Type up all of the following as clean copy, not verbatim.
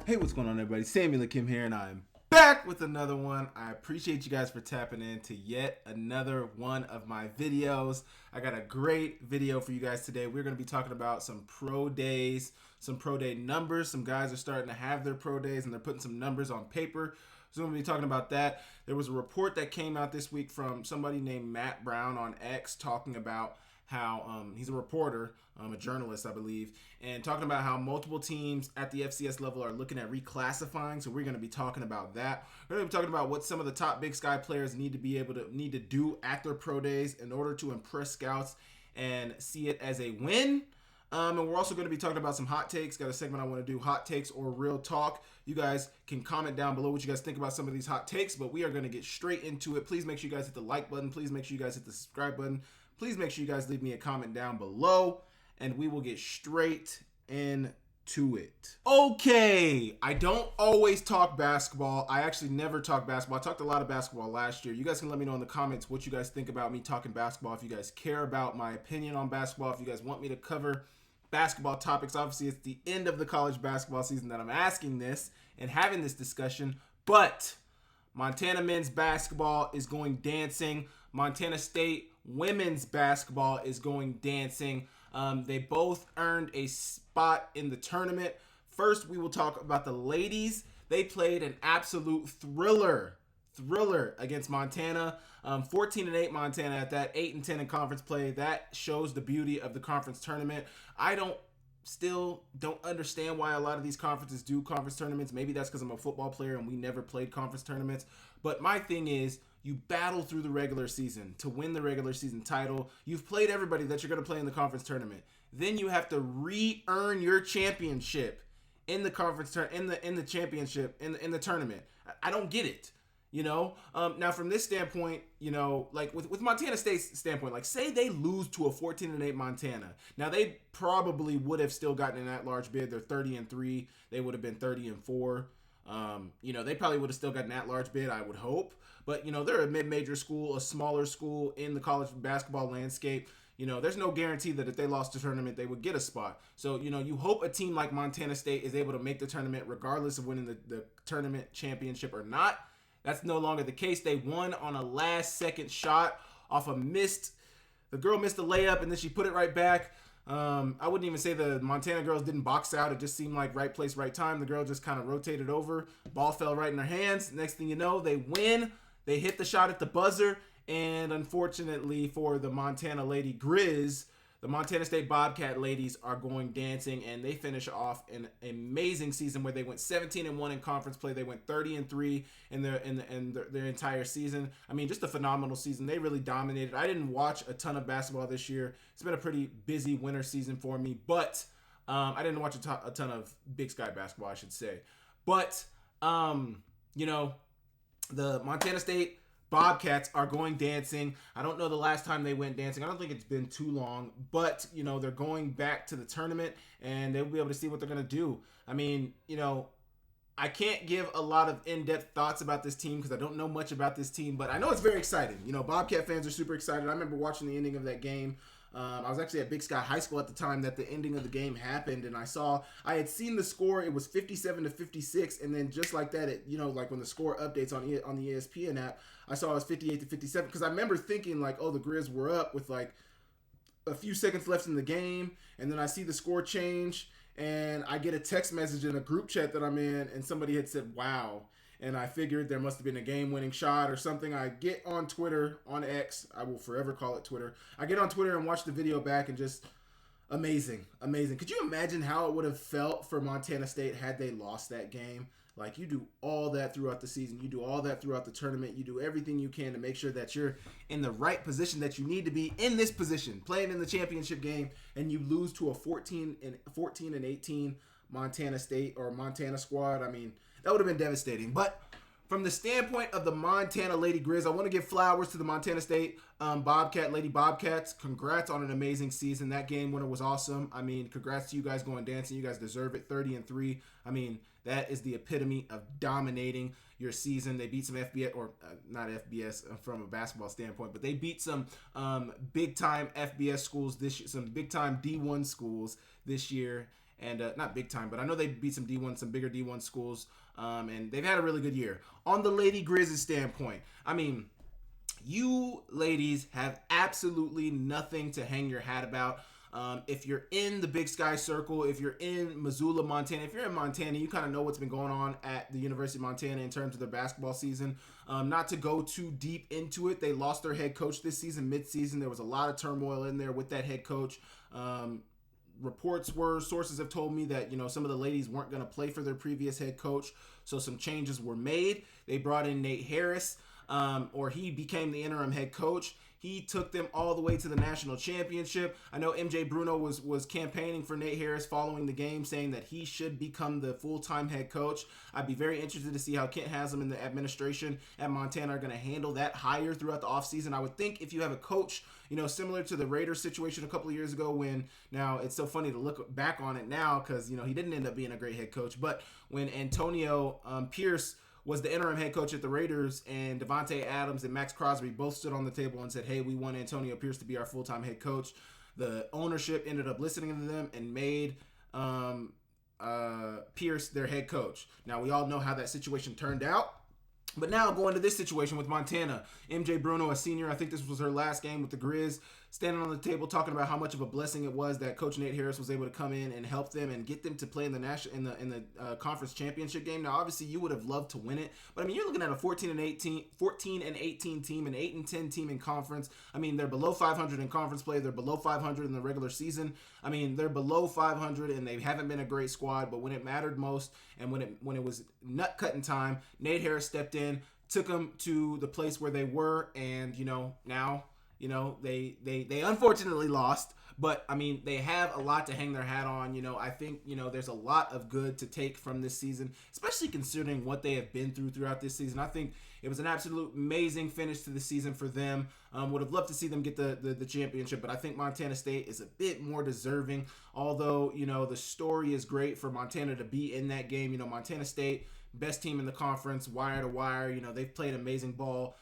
Hey, what's going on, everybody? Samuel Akem here, and I'm back with another one. I appreciate you guys for tapping in to yet another one of my videos. I got a great video for you guys today. We're going to be talking about some pro days, some pro day numbers. Some guys are starting to have their pro days, and they're putting some numbers on paper. So we're going to be talking about that. There was a report that came out this week from somebody named Matt Brown on X talking about how he's a reporter, a journalist, I believe, and talking about how multiple teams at the FCS level are looking at reclassifying. So we're going to be talking about that. We're going to be talking about what some of the top Big Sky players need to do at their pro days in order to impress scouts and see it as a win. And we're also going to be talking about some hot takes. Got a segment I want to do, hot takes or real talk. You guys can comment down below what you guys think about some of these hot takes, but we are going to get straight into it. Please make sure you guys hit the like button. Please make sure you guys hit the subscribe button. Please make sure you guys leave me a comment down below, and we will get straight into it. Okay, I don't always talk basketball. I actually never talk basketball. I talked a lot of basketball last year. You guys can let me know in the comments what you guys think about me talking basketball. If you guys care about my opinion on basketball, if you guys want me to cover basketball topics. Obviously, it's the end of the college basketball season that I'm asking this and having this discussion, but Montana men's basketball is going dancing. Montana State women's basketball is going dancing. They both earned a spot in the tournament. First, we will talk about the ladies. They played an absolute thriller against Montana. 14-8 Montana at that, 8-10 in conference play. That shows the beauty of the conference tournament. I still don't understand why a lot of these conferences do conference tournaments. Maybe that's because I'm a football player and we never played conference tournaments. But my thing is, you battle through the regular season to win the regular season title. You've played everybody that you're going to play in the conference tournament. Then you have to re-earn your championship in the conference in the championship in the tournament. I don't get it. Now from this standpoint, like with Montana State's standpoint, like say they lose to a 14-8 Montana. Now they probably would have still gotten an at-large bid. They're 30-3. They would have been 30-4. They probably would have still got an at-large bid, I would hope. But, they're a mid-major school, a smaller school in the college basketball landscape. There's no guarantee that if they lost the tournament, they would get a spot. So, you hope a team like Montana State is able to make the tournament regardless of winning the tournament championship or not. That's no longer the case. They won on a last-second shot off a missed. The girl missed a layup, and then she put it right back. I wouldn't even say the Montana girls didn't box out. It just seemed like right place, right time. The girl just kind of rotated over. Ball fell right in her hands. Next thing you know, they win. They hit the shot at the buzzer. And unfortunately for the Montana lady Griz, the Montana State Bobcat ladies are going dancing, and they finish off an amazing season where they went 17-1 in conference play. They went 30-3 in their entire season. I mean, just a phenomenal season. They really dominated. I didn't watch a ton of basketball this year. It's been a pretty busy winter season for me, but I didn't watch a ton of Big Sky basketball, I should say. But the Montana State Bobcats are going dancing. I don't know the last time they went dancing. I don't think it's been too long, but they're going back to the tournament and they'll be able to see what they're going to do. I mean, I can't give a lot of in-depth thoughts about this team because I don't know much about this team, but I know it's very exciting. Bobcat fans are super excited. I remember watching the ending of that game. I was actually at Big Sky High School at the time that the ending of the game happened, and I had seen the score. It was 57-56, and then just like that, like when the score updates on the ESPN app, I saw it was 58-57 because I remember thinking like, oh, the Griz were up with like a few seconds left in the game, and then I see the score change, and I get a text message in a group chat that I'm in, and somebody had said, wow. And I figured there must have been a game-winning shot or something. I get on Twitter, on X. I will forever call it Twitter. I get on Twitter and watch the video back and just amazing. Could you imagine how it would have felt for Montana State had they lost that game? Like, you do all that throughout the season. You do all that throughout the tournament. You do everything you can to make sure that you're in the right position that you need to be in this position, playing in the championship game, and you lose to a 14-18 Montana State or Montana squad. I mean, that would have been devastating. But from the standpoint of the Montana Lady Griz, I want to give flowers to the Montana State Lady Bobcats. Congrats on an amazing season. That game winner was awesome. I mean, congrats to you guys going dancing. You guys deserve it. 30-3. I mean, that is the epitome of dominating your season. They beat some FBS, or not FBS from a basketball standpoint, but they beat some big-time FBS schools this year, some big-time D1 schools this year. and not big time, but I know they beat some D1, some bigger D1 schools, and they've had a really good year. On the Lady Grizz's standpoint, I mean, you ladies have absolutely nothing to hang your hat about. If you're in the Big Sky Circle, if you're in Missoula, Montana, if you're in Montana, you kind of know what's been going on at the University of Montana in terms of their basketball season. Not to go too deep into it, they lost their head coach this season, mid-season. There was a lot of turmoil in there with that head coach. Sources have told me that, some of the ladies weren't going to play for their previous head coach, so some changes were made. They brought in Nate Harris, or he became the interim head coach. He took them all the way to the national championship. I know MJ Bruno was campaigning for Nate Harris following the game, saying that he should become the full-time head coach. I'd be very interested to see how Kent Haslam and the administration at Montana are going to handle that hire throughout the offseason. I would think if you have a coach, similar to the Raiders situation a couple of years ago, when now it's so funny to look back on it now because, he didn't end up being a great head coach, but when Antonio Pierce was the interim head coach at the Raiders, and Devontae Adams and Max Crosby both stood on the table and said, hey, we want Antonio Pierce to be our full-time head coach. The ownership ended up listening to them and made Pierce their head coach. Now, we all know how that situation turned out. But now going to this situation with Montana, MJ Bruno, a senior, I think this was her last game with the Griz, standing on the table talking about how much of a blessing it was that Coach Nate Harris was able to come in and help them and get them to play in the conference championship game. Now, obviously, you would have loved to win it, but I mean, you're looking at a 14 and 18 team, an 8 and 10 team in conference. I mean, they're below 500 in conference play. They're below 500 in the regular season. I mean, they're below 500 and they haven't been a great squad. But when it mattered most and when it was nut cutting time, Nate Harris stepped in, took them to the place where they were, and now. They unfortunately lost, but I mean, they have a lot to hang their hat on. I think, there's a lot of good to take from this season, especially considering what they have been through throughout this season. I think it was an absolute amazing finish to the season for them. Would have loved to see them get the championship, but I think Montana State is a bit more deserving. Although, the story is great for Montana to be in that game. Montana State, best team in the conference, wire to wire. They've played amazing ball.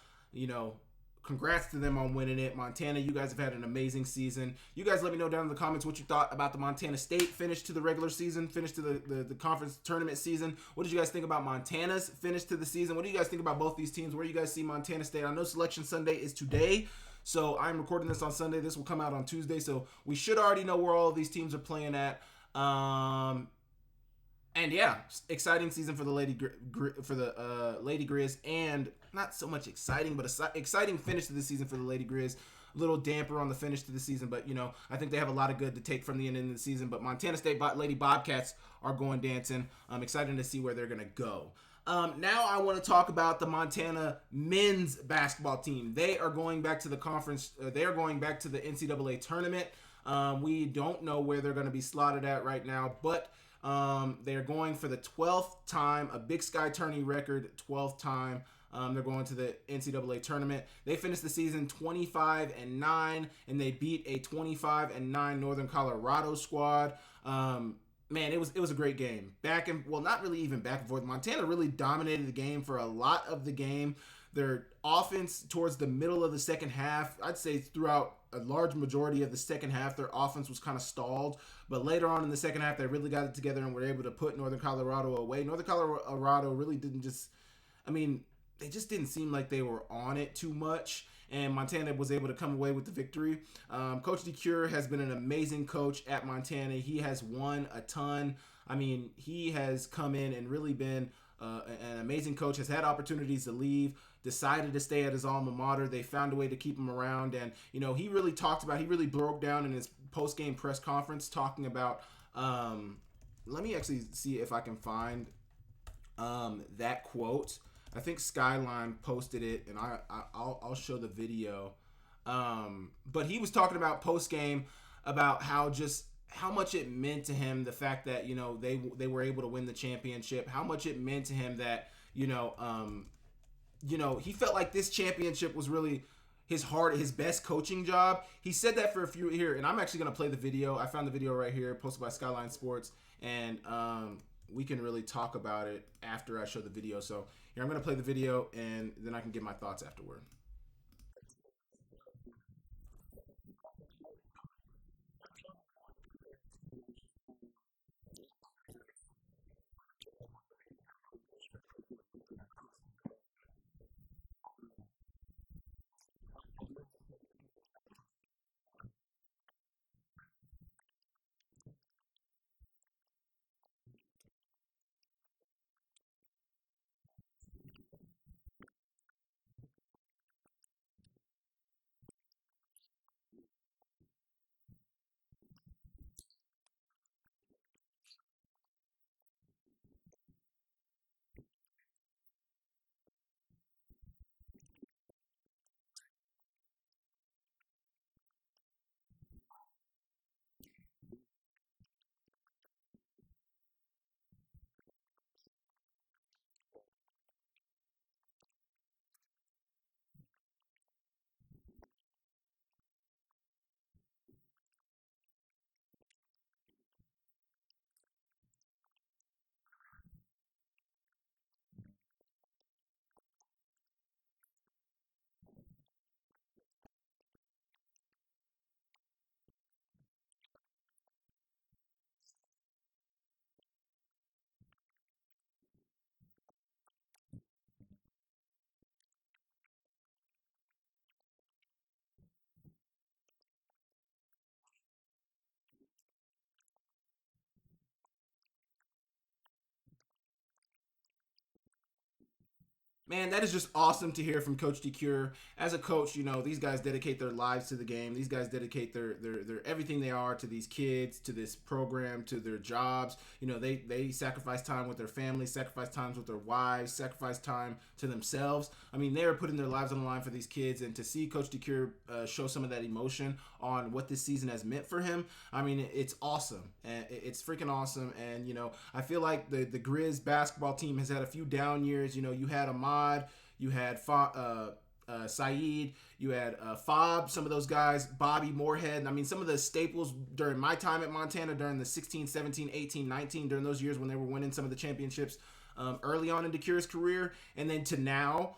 Congrats to them on winning it. Montana, you guys have had an amazing season. You guys let me know down in the comments what you thought about the Montana State finish to the regular season, finish to the conference tournament season. What did you guys think about Montana's finish to the season? What do you guys think about both these teams? Where do you guys see Montana State? I know Selection Sunday is today, so I'm recording this on Sunday. This will come out on Tuesday, so we should already know where all of these teams are playing at. And yeah, exciting season for the Lady Griz, and not so much exciting, but exciting finish to the season for the Lady Griz. A little damper on the finish to the season, but I think they have a lot of good to take from the end of the season. But Montana State Lady Bobcats are going dancing. I'm excited to see where they're gonna go. Now I want to talk about the Montana men's basketball team. They are going back to the conference. They are going back to the NCAA tournament. We don't know where they're going to be slotted at right now, but they're going for the 12th time, a Big Sky tourney record, 12th time. They're going to the NCAA tournament. They finished the season 25-9, and they beat a 25-9 Northern Colorado squad. Man, it was a great game. Not really even back and forth. Montana really dominated the game for a lot of the game. Their offense towards the middle of the second half, I'd say throughout a large majority of the second half, their offense was kind of stalled. But later on in the second half, they really got it together and were able to put Northern Colorado away. Northern Colorado really they just didn't seem like they were on it too much. And Montana was able to come away with the victory. Coach DeCure has been an amazing coach at Montana. He has won a ton. I mean, he has come in and really been an amazing coach, has had opportunities to leave, decided to stay at his alma mater. They found a way to keep him around. And, he really broke down in his post-game press conference talking about, let me actually see if I can find that quote. I think Skyline posted it, and I'll show the video. But he was talking about post-game about how much it meant to him, the fact that, they were able to win the championship, how much it meant to him that, he felt like this championship was really his best coaching job. He said that for a few here, and I'm actually going to play the video. I found the video right here, posted by Skyline Sports, and we can really talk about it after I show the video. So here, I'm going to play the video, and then I can give my thoughts afterward. Man, that is just awesome to hear from Coach DeCure. As a coach, these guys dedicate their lives to the game. These guys dedicate their everything they are to these kids, to this program, to their jobs. They sacrifice time with their families, sacrifice times with their wives, sacrifice time to themselves. I mean, they are putting their lives on the line for these kids, and to see Coach DeCure show some of that emotion on what this season has meant for him, I mean, it's awesome. And it's freaking awesome. And, I feel like the Griz basketball team has had a few down years. You had Ahmad, you had Saeed, you had Fob, some of those guys, Bobby Moorhead. I mean, some of the staples during my time at Montana, during the 16, 17, 18, 19, during those years when they were winning some of the championships early on in DeCure's career. And then to now,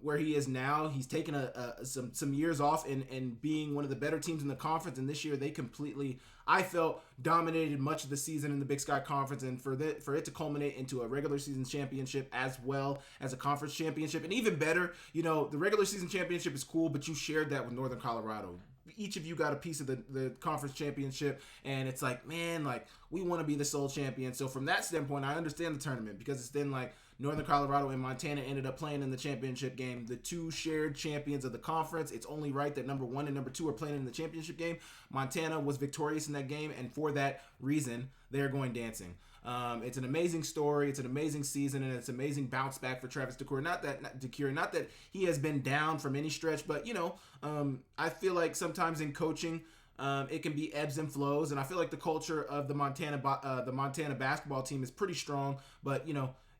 where he is now, he's taken some years off and being one of the better teams in the conference. And this year they completely, I felt, dominated much of the season in the Big Sky Conference, and for it to culminate into a regular season championship as well as a conference championship. And even better, the regular season championship is cool, but you shared that with Northern Colorado. Each of you got a piece of the conference championship, and it's like, man, like, we want to be the sole champion. So from that standpoint, I understand the tournament, because it's then like Northern Colorado and Montana ended up playing in the championship game, the two shared champions of the conference. It's only right that number 1 and number 2 are playing in the championship game. Montana was victorious in that game, and for that reason, they're going dancing. It's an amazing story. It's an amazing season, and it's an amazing bounce back for Travis DeCure. Not that he has been down from any stretch, but I feel like sometimes in coaching, it can be ebbs and flows, and I feel like the culture of the Montana basketball team is pretty strong. But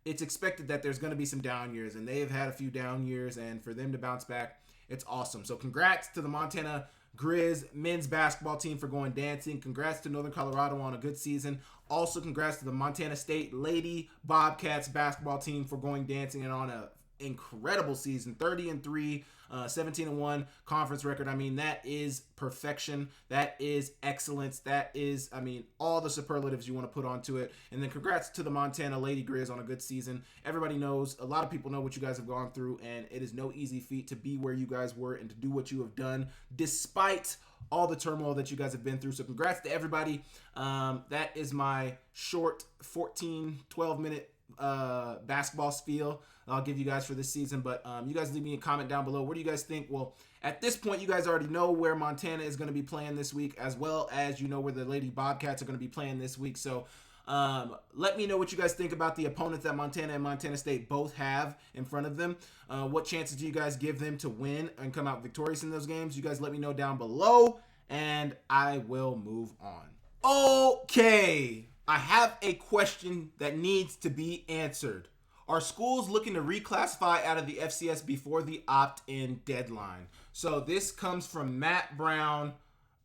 it's expected that there's going to be some down years, and they have had a few down years, and for them to bounce back, it's awesome. So congrats to the Montana Griz men's basketball team for going dancing. Congrats to Northern Colorado on a good season. Also, congrats to the Montana State Lady Bobcats basketball team for going dancing and on a incredible season, 30-3, 17-1 conference record. I mean, that is perfection. That is excellence. That is, I mean, all the superlatives you want to put onto it. And then congrats to the Montana Lady Griz on a good season. Everybody knows, a lot of people know what you guys have gone through, and it is no easy feat to be where you guys were and to do what you have done despite all the turmoil that you guys have been through. So congrats to everybody. That is my short 12 minute basketball spiel I'll give you guys for this season. But you guys leave me a comment down below. What do you guys think? Well, at this point, you guys already know where Montana is going to be playing this week, as well as where the Lady Bobcats are going to be playing this week. So let me know what you guys think about the opponents that Montana and Montana State both have in front of them. What chances do you guys give them to win and come out victorious in those games? You guys let me know down below, and I will move on. Okay, I have a question that needs to be answered. Are schools looking to reclassify out of the FCS before the opt-in deadline? So this comes from Matt Brown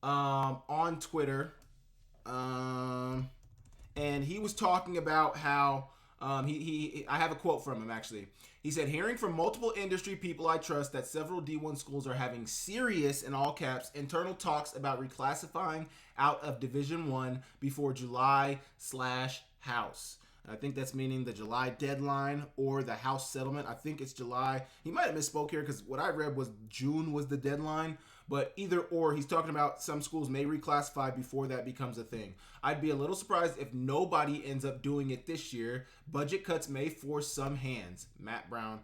on Twitter. And he was talking about how I have a quote from him, actually. He said, hearing from multiple industry people I trust that several D1 schools are having serious, in all caps, internal talks about reclassifying out of Division I before July/House. I think that's meaning the July deadline or the House settlement. I think it's July. He might have misspoke here because what I read was June was the deadline. But either or, he's talking about some schools may reclassify before that becomes a thing. I'd be a little surprised if nobody ends up doing it this year. Budget cuts may force some hands. Matt Brown.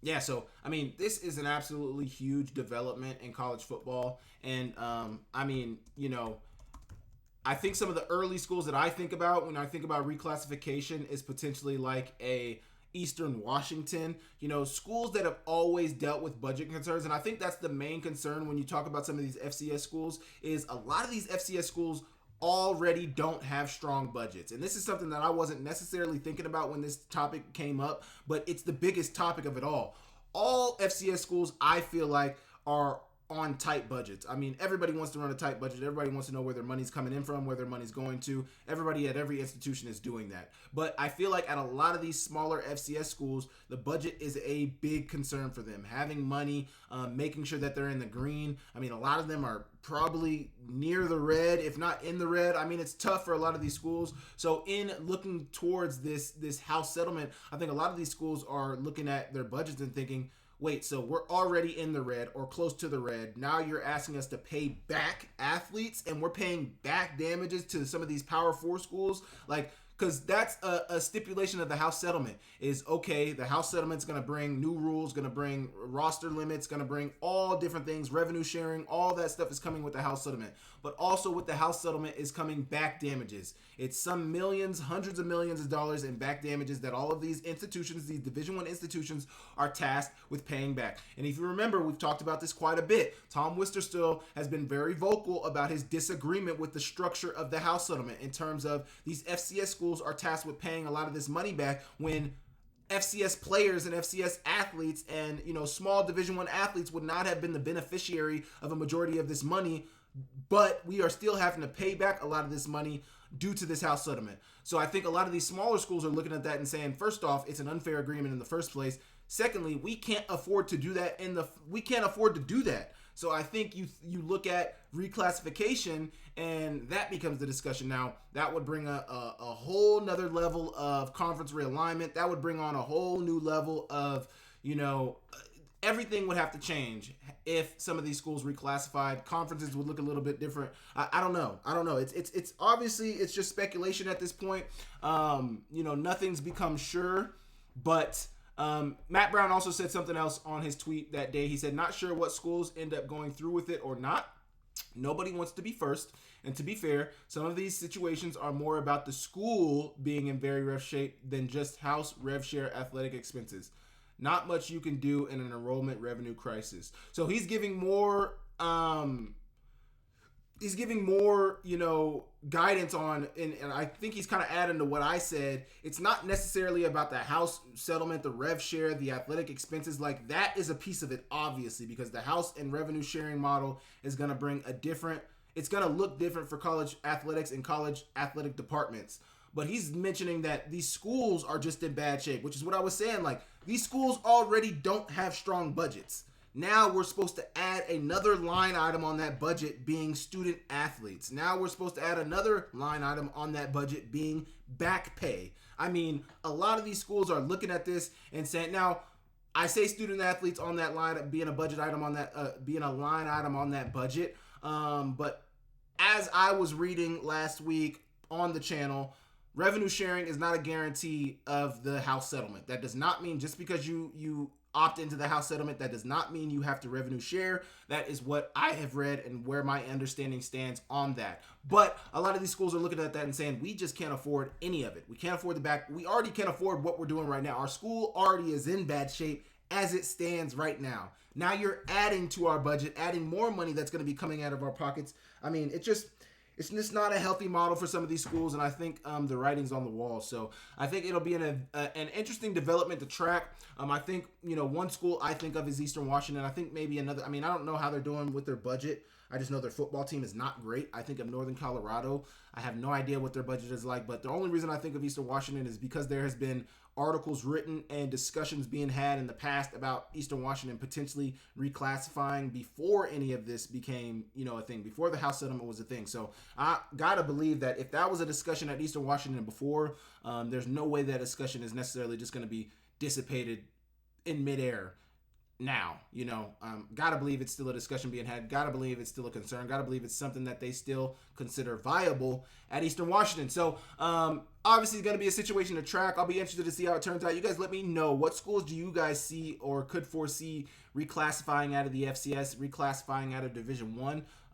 Yeah, so, I mean, this is an absolutely huge development in college football. And, I mean, you know, I think some of the early schools that I think about when I think about reclassification is potentially like a Eastern Washington, you know, schools that have always dealt with budget concerns. And I think that's the main concern when you talk about some of these FCS schools is a lot of these FCS schools already don't have strong budgets. And this is something that I wasn't necessarily thinking about when this topic came up, but it's the biggest topic of it all. All FCS schools, I feel like, are on tight budgets. I mean, everybody wants to run a tight budget. Everybody wants to know where their money's coming in from, where their money's going to. Everybody at every institution is doing that. But I feel like at a lot of these smaller FCS schools, the budget is a big concern for them. Having money, making sure that they're in the green. I mean, a lot of them are probably near the red, if not in the red. I mean, it's tough for a lot of these schools. So in looking towards this House settlement, I think a lot of these schools are looking at their budgets and thinking, wait, so we're already in the red or close to the red. Now you're asking us to pay back athletes and we're paying back damages to some of these Power 4 schools? Like, because that's a stipulation of the House settlement is, okay, the House settlement's going to bring new rules, going to bring roster limits, going to bring all different things, revenue sharing, all that stuff is coming with the House settlement. But also with the House settlement is coming back damages. It's some millions, hundreds of millions of dollars in back damages that all of these institutions, these Division I institutions, are tasked with paying back. And if you remember, we've talked about this quite a bit. Tom Wisterstill has been very vocal about his disagreement with the structure of the House settlement in terms of these FCS schools are tasked with paying a lot of this money back when FCS players and FCS athletes and, you know, small Division I athletes would not have been the beneficiary of a majority of this money, but we are still having to pay back a lot of this money due to this House settlement. So I think a lot of these smaller schools are looking at that and saying, first off, it's an unfair agreement in the first place. Secondly, we can't afford to do that we can't afford to do that. So I think you look at reclassification and that becomes the discussion. Now, that would bring a whole nother level of conference realignment. That would bring on a whole new level of, you know, everything would have to change if some of these schools reclassified. Conferences would look a little bit different. I don't know. It's obviously it's just speculation at this point. You know, nothing's become sure, but Matt Brown also said something else on his tweet that day. He said, not sure what schools end up going through with it or not. Nobody wants to be first. And to be fair, some of these situations are more about the school being in very rough shape than just House rev share athletic expenses. Not much you can do in an enrollment revenue crisis. So he's giving more, you know, guidance on, and I think he's kind of adding to what I said. It's not necessarily about the House settlement, the rev share, the athletic expenses. Like, that is a piece of it, obviously, because the House and revenue sharing model is going to bring it's going to look different for college athletics and college athletic departments. But he's mentioning that these schools are just in bad shape, which is what I was saying. Like, these schools already don't have strong budgets. Now we're supposed to add another line item on that budget being student athletes. Now we're supposed to add another line item on that budget being back pay. I mean, a lot of these schools are looking at this and saying, now, I say student athletes on that line being a budget item on that, being a line item on that budget. But as I was reading last week on the channel, revenue sharing is not a guarantee of the House settlement. That does not mean just because you opt into the House settlement, that does not mean you have to revenue share. That is what I have read and where my understanding stands on that. But a lot of these schools are looking at that and saying, we just can't afford any of it. We can't afford we already can't afford what we're doing right now. Our school already is in bad shape as it stands right now. Now you're adding to our budget, adding more money that's going to be coming out of our pockets. I mean, it's just not a healthy model for some of these schools, and I think the writing's on the wall. So I think it'll be an interesting development to track. I think, you know, one school I think of is Eastern Washington. I think maybe another. I mean, I don't know how they're doing with their budget. I just know their football team is not great. I think of Northern Colorado. I have no idea what their budget is like, but the only reason I think of Eastern Washington is because there has been articles written and discussions being had in the past about Eastern Washington potentially reclassifying before any of this became, a thing, before the House settlement was a thing. So I gotta believe that if that was a discussion at Eastern Washington before, there's no way that discussion is necessarily just going to be dissipated in midair now. Gotta believe it's still a discussion being had. Gotta believe it's still a concern. Gotta believe it's something that they still consider viable at Eastern Washington. So obviously it's going to be a situation to track. I'll be interested to see how it turns out. You guys let me know, what schools do you guys see or could foresee reclassifying out of the FCS, reclassifying out of Division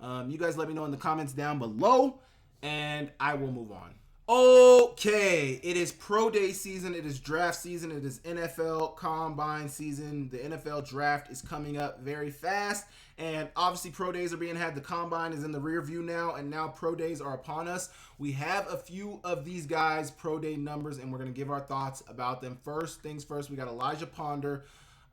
I? You guys let me know in the comments down below, and I will move on. Okay, it is pro day season, it is draft season, it is NFL combine season. The NFL draft is coming up very fast, and obviously pro days are being had. The combine is in the rear view now, and now pro days are upon us. We have a few of these guys' pro day numbers, and we're going to give our thoughts about them. First things first, we got Elijah Ponder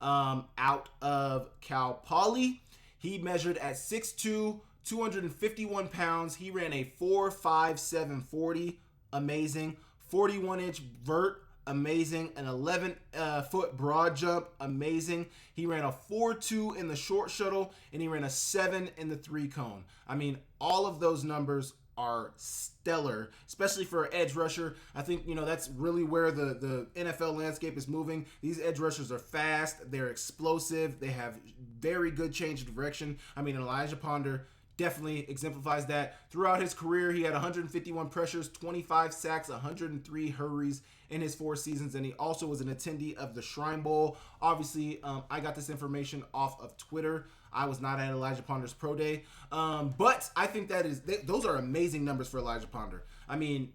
out of Cal Poly. He measured at 6'2", 251 pounds. He ran a 4.57 40. Amazing. 41-inch vert, amazing. An 11-foot broad jump, amazing. He ran a 4.2 in the short shuttle, and he ran a 7 in the 3-cone. I mean, all of those numbers are stellar, especially for an edge rusher. I think, that's really where the NFL landscape is moving. These edge rushers are fast, they're explosive, they have very good change of direction. I mean, Elijah Ponder definitely exemplifies that. Throughout his career, he had 151 pressures, 25 sacks, 103 hurries in his 4 seasons, and he also was an attendee of the Shrine Bowl. Obviously, I got this information off of Twitter. I was not at Elijah Ponder's pro day, but I think those are amazing numbers for Elijah Ponder. I mean,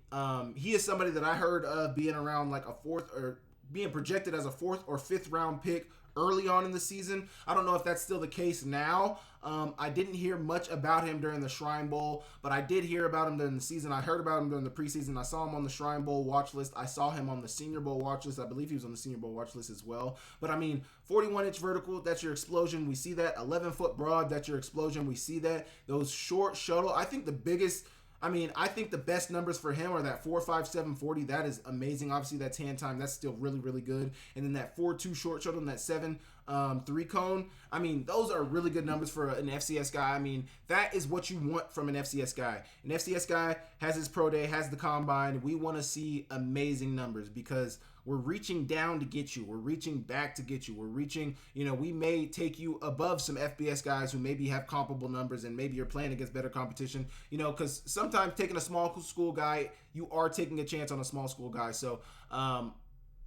he is somebody that I heard of being around like a 4th, or being projected as a 4th or 5th round pick early on in the season. I don't know if that's still the case now. I didn't hear much about him during the Shrine Bowl, but I did hear about him during the season. I heard about him during the preseason. I saw him on the Shrine Bowl watch list. I saw him on the Senior Bowl watch list. I believe he was on the Senior Bowl watch list as well. But I mean, 41-inch vertical, that's your explosion. We see that. 11-foot broad, that's your explosion. We see that. Those short shuttle, I think the best numbers for him are that 4.57 40. That is amazing. Obviously, that's hand time. That's still really, really good. And then that 4.2 short shuttle and that 7 3-cone. I mean, those are really good numbers for an FCS guy. I mean, that is what you want from an FCS guy. An FCS guy has his pro day, has the combine. We want to see amazing numbers because we're reaching down to get you. We're reaching back to get you. We're reaching, we may take you above some FBS guys who maybe have comparable numbers, and maybe you're playing against better competition, because sometimes taking a small school guy, you are taking a chance on a small school guy. So,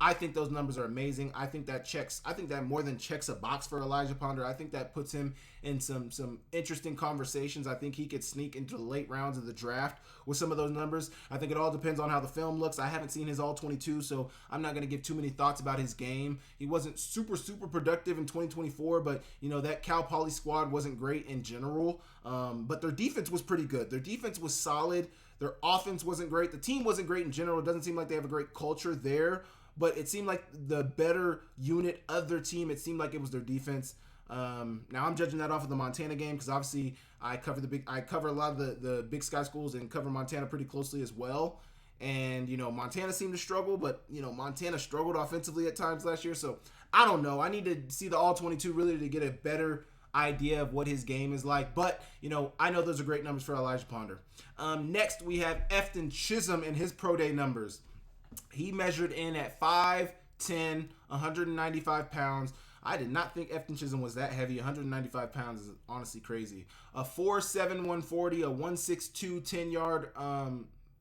I think those numbers are amazing. I think that more than checks a box for Elijah Ponder. I think that puts him in some interesting conversations. I think he could sneak into the late rounds of the draft with some of those numbers. I think it all depends on how the film looks. I haven't seen his all 22, so I'm not going to give too many thoughts about his game. He wasn't super productive in 2024, but that Cal Poly squad wasn't great in general. But their defense was pretty good. Their defense was solid. Their offense wasn't great. The team wasn't great in general. It doesn't seem like they have a great culture there. But it seemed like the better unit of their team, it seemed like it was their defense. Now I'm judging that off of the Montana game because obviously I cover a lot of the Big Sky schools and cover Montana pretty closely as well. And Montana seemed to struggle, but Montana struggled offensively at times last year. So I don't know. I need to see the all 22 really to get a better idea of what his game is like. But I know those are great numbers for Elijah Ponder. Next we have Efton Chism and his pro day numbers. He measured in at 5'10", 195 pounds. I did not think Efton Chism was that heavy. 195 pounds is honestly crazy. A 4.7 140, a 1.62 10-yard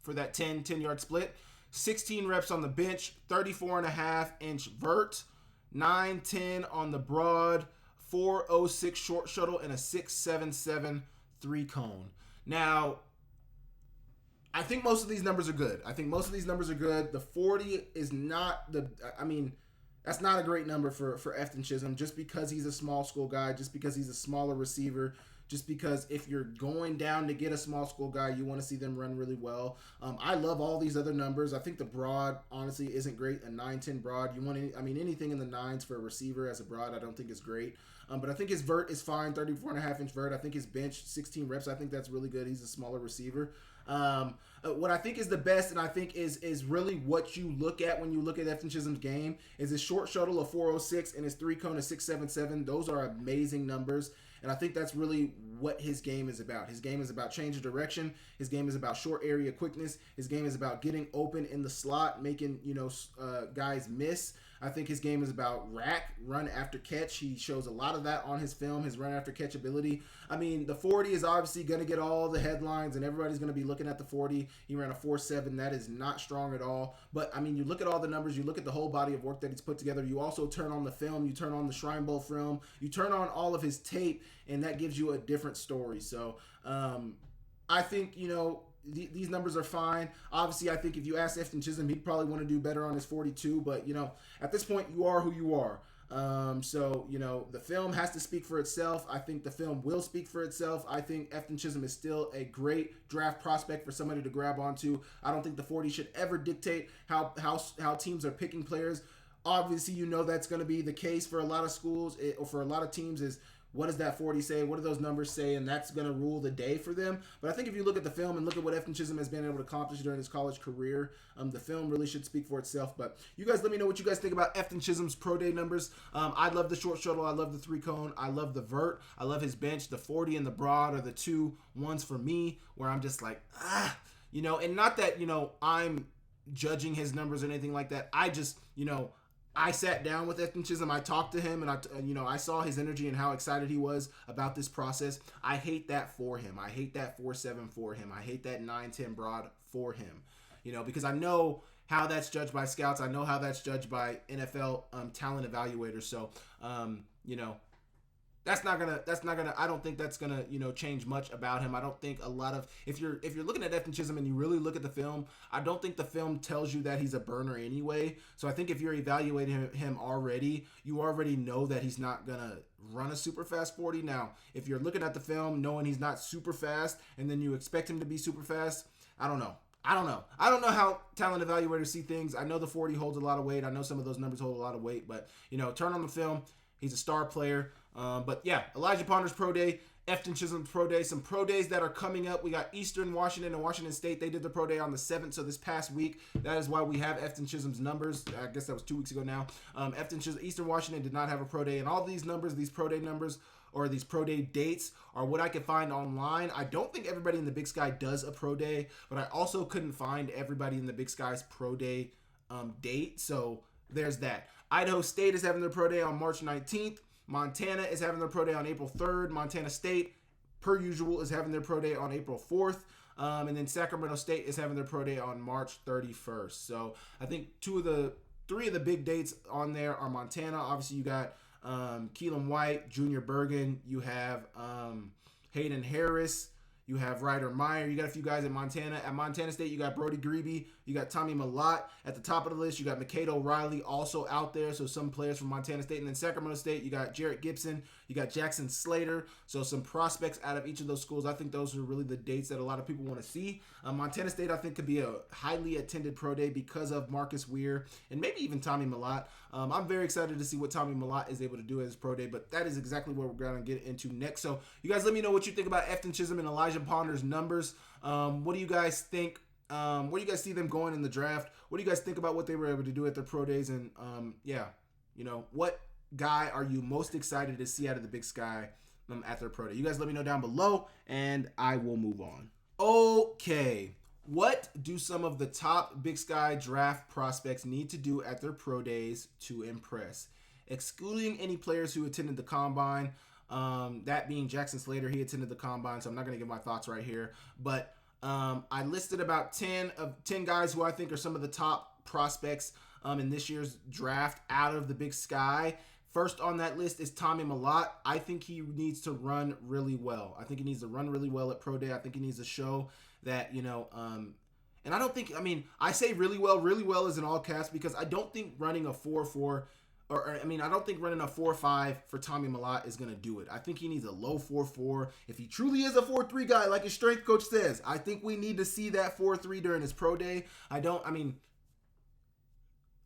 for that 10-yard split. 16 reps on the bench, 34.5-inch vert, 9.10 on the broad, 4.06 short shuttle, and a 6.77 3-cone. Now, I think most of these numbers are good. The 40 is not that's not a great number for Efton Chism just because he's a small school guy, just because he's a smaller receiver, just because if you're going down to get a small school guy, you want to see them run really well. I love all these other numbers. I think the broad, honestly, isn't great. A 9-10 broad. You want anything in the 9s for a receiver as a broad, I don't think is great. But I think his vert is fine, 34.5-inch vert. I think his bench, 16 reps. I think that's really good. He's a smaller receiver. What I think is the best, and I think is really what you look at when you look at Efton Chism's game, is his short shuttle of 406 and his 3-cone of 677. Those are amazing numbers. And I think that's really what his game is about. His game is about change of direction. His game is about short area quickness. His game is about getting open in the slot, making guys miss. I think his game is about rack, run after catch. He shows a lot of that on his film, his run after catch ability. I mean, the 40 is obviously going to get all the headlines, and everybody's going to be looking at the 40. He ran a 4.7. That is not strong at all. But, I mean, you look at all the numbers. You look at the whole body of work that he's put together. You also turn on the film. You turn on the Shrine Bowl film. You turn on all of his tape, and that gives you a different story. So, I think, these numbers are fine. Obviously, I think if you ask Efton Chism, he'd probably want to do better on his 42. But, at this point, you are who you are. So, the film has to speak for itself. I think the film will speak for itself. I think Efton Chism is still a great draft prospect for somebody to grab onto. I don't think the 40 should ever dictate how teams are picking players. Obviously, that's going to be the case for a lot of schools or for a lot of teams is, what does that 40 say? What do those numbers say? And that's going to rule the day for them. But I think if you look at the film and look at what Efton Chism has been able to accomplish during his college career, the film really should speak for itself. But you guys let me know what you guys think about Efton Chism's pro day numbers. I love the short shuttle. I love the 3-cone. I love the vert. I love his bench. The 40 and the broad are the two ones for me where I'm just like, and not that, I'm judging his numbers or anything like that. I just, I sat down with Efton Chism. I talked to him, and I saw his energy and how excited he was about this process. I hate that for him. I hate that 4.7 for him. I hate that 9-10 broad for him. Because I know how that's judged by scouts. I know how that's judged by NFL talent evaluators. So, that's not gonna. I don't think that's gonna, change much about him. I don't think a lot of if you're looking at Efton Chism and you really look at the film, I don't think the film tells you that he's a burner anyway. So I think if you're evaluating him already, you already know that he's not gonna run a super fast 40. Now, if you're looking at the film knowing he's not super fast and then you expect him to be super fast, I don't know. I don't know how talent evaluators see things. I know the 40 holds a lot of weight. I know some of those numbers hold a lot of weight, but turn on the film. He's a star player. But yeah, Elijah Ponder's pro day, Efton Chism's pro day, some pro days that are coming up. We got Eastern Washington and Washington State. They did the pro day on the 7th, so this past week. That is why we have Efton Chism's numbers. I guess that was 2 weeks ago now. Eastern Washington did not have a pro day, and all these numbers, these pro day numbers, or these pro day dates are what I could find online. I don't think everybody in the Big Sky does a pro day, but I also couldn't find everybody in the Big Sky's pro day date, so there's that. Idaho State is having their pro day on March 19th. Montana is having their pro day on April 3rd. Montana State, per usual, is having their pro day on April 4th. And then Sacramento State is having their pro day on March 31st. So I think three of the big dates on there are Montana. Obviously, you got Keelan White, Junior Bergen. You have Hayden Harris. You have Ryder Meyer. You got a few guys at Montana. At Montana State, you got Brody Grebe. You got Tommy Malott. At the top of the list, you got Mikado O'Reilly also out there. So some players from Montana State. And then Sacramento State, you got Jarrett Gibson. You got Jackson Slater. So some prospects out of each of those schools. I think those are really the dates that a lot of people want to see. Montana State, I think, could be a highly attended pro day because of Marcus Weir and maybe even Tommy Malott. I'm very excited to see what Tommy Malott is able to do at his pro day, but that is exactly what we're going to get into next. So you guys let me know what you think about Efton Chism and Elijah Ponder's numbers. What do you guys think? Where do you guys see them going in the draft? What do you guys think about what they were able to do at their pro days? And what guy are you most excited to see out of the Big Sky at their pro day? You guys let me know down below, and I will move on. Okay. What do some of the top Big Sky draft prospects need to do at their pro days to impress? Excluding any players who attended the combine, that being Jackson Slater, he attended the combine, so I'm not going to give my thoughts right here. But I listed about 10 guys who I think are some of the top prospects in this year's draft out of the Big Sky. First on that list is Tommy Malott. I think he needs to run really well. I think he needs to run really well at pro day. I think he needs to show that, and I don't think, I say really well is in all caps because I don't think running a 4.4 I mean, I don't think running a 4.5 for Tommy Mellott is going to do it. I think he needs a low 4.4. If he truly is a 4.3 guy, like his strength coach says, I think we need to see that 4.3 during his pro day.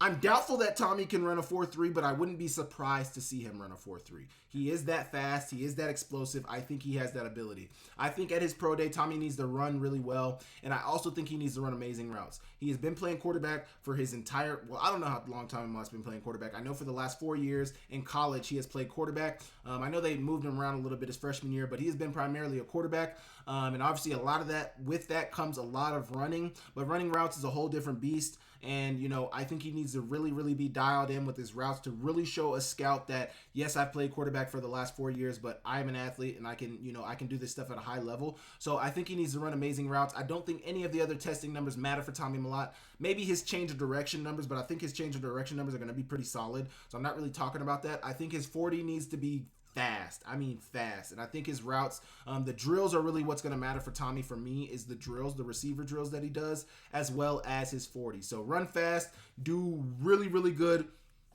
I'm doubtful that Tommy can run a 4.3, but I wouldn't be surprised to see him run a 4.3. He is that fast. He is that explosive. I think he has that ability. I think at his pro day, Tommy needs to run really well, and I also think he needs to run amazing routes. He has been playing quarterback for his entire, well, I don't know how long Tommy Mellott's been playing quarterback. I know for the last 4 years in college, he has played quarterback. I know they moved him around a little bit his freshman year, but he has been primarily a quarterback, and obviously a lot of that, with that comes a lot of running, but running routes is a whole different beast. And, you know, I think he needs to really, really be dialed in with his routes to really show a scout that, yes, I've played quarterback for the last 4 years, but I'm an athlete and I can do this stuff at a high level. So I think he needs to run amazing routes. I don't think any of the other testing numbers matter for Tommy Mellott. Maybe his change of direction numbers, but I think his change of direction numbers are going to be pretty solid. So I'm not really talking about that. I think his 40 needs to be fast. I mean fast. And I think his routes, the drills are really what's going to matter for Tommy. For me, is the drills, the receiver drills that he does, as well as his 40. So run fast, do really, really good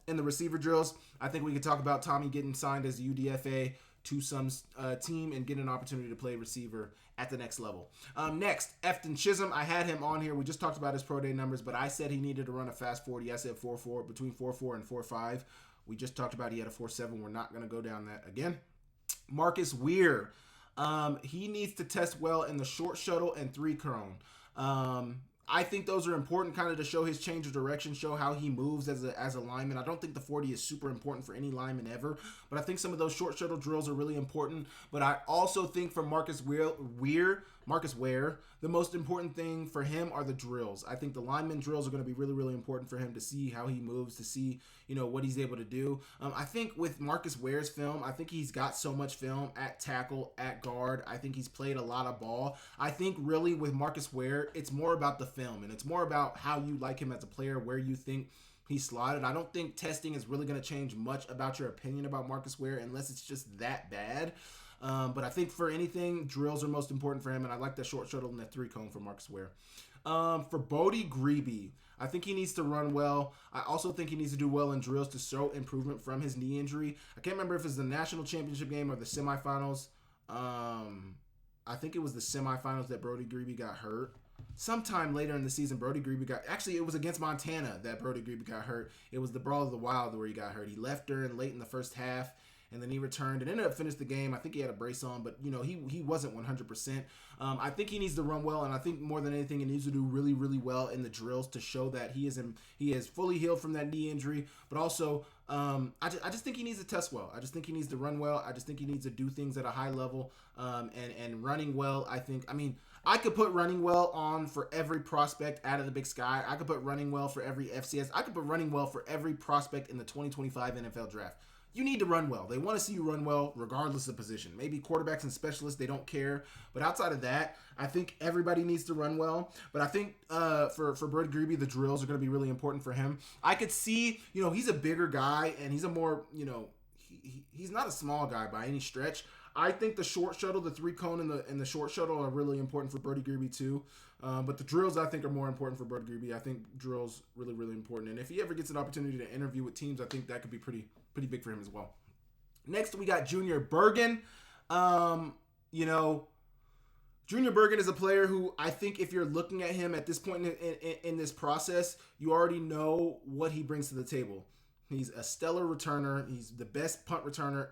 in the receiver drills. I think we could talk about Tommy getting signed as a UDFA to some team and getting an opportunity to play receiver at the next level. Next, Efton Chism. I had him on here. We just talked about his pro day numbers, but I said he needed to run a fast 40. I said 4.4, between 4.4 and 4.5. We just talked about he had a 4.7. We're not going to go down that again. Marcus Weir. He needs to test well in the short shuttle and 3-cone. I think those are important kind of to show his change of direction, show how he moves as a lineman. I don't think the 40 is super important for any lineman ever, but I think some of those short shuttle drills are really important. But I also think for Marcus Ware, the most important thing for him are the drills. I think the lineman drills are going to be really, really important for him to see how he moves, to see, you know, what he's able to do. I think with Marcus Ware's film, I think he's got so much film at tackle, at guard. I think he's played a lot of ball. I think really with Marcus Ware, it's more about the film, and it's more about how you like him as a player, where you think he's slotted. I don't think testing is really going to change much about your opinion about Marcus Ware unless it's just that bad. But I think for anything, drills are most important for him, and I like that short shuttle and that 3-cone for Marcus Ware. For Bodie Grebe, I think he needs to run well. I also think he needs to do well in drills to show improvement from his knee injury. I can't remember if it's the national championship game or the semifinals. I think it was the semifinals that Bodie Grebe got hurt. Sometime later in the season, Bodie Grebe it was against Montana that Bodie Grebe got hurt. It was the Brawl of the Wild where he got hurt. He left during late in the first half, and then he returned and ended up finishing the game. I think he had a brace on, but you know, he wasn't 100%. I think he needs to run well, and I think more than anything, he needs to do really, really well in the drills to show that he is fully healed from that knee injury. But also, I just think he needs to test well. I just think he needs to run well. I just think he needs to do things at a high level, and running well. I could put running well on for every prospect out of the Big Sky. I could put running well for every FCS. I could put running well for every prospect in the 2025 NFL draft. You need to run well. They want to see you run well regardless of position. Maybe quarterbacks and specialists, they don't care. But outside of that, I think everybody needs to run well. But I think for Bodie Grebe, the drills are going to be really important for him. I could see, you know, he's a bigger guy, and he's a more, you know, he's not a small guy by any stretch. I think the short shuttle, the 3-cone and the short shuttle are really important for Bodie Grebe too. But the drills, I think, are more important for Bodie Grebe. I think drills really, really important. And if he ever gets an opportunity to interview with teams, I think that could be pretty big for him as well. Next, we got Junior Bergen. You know, Junior Bergen is a player who I think if you're looking at him at this point in this process, you already know what he brings to the table. He's a stellar returner. He's the best punt returner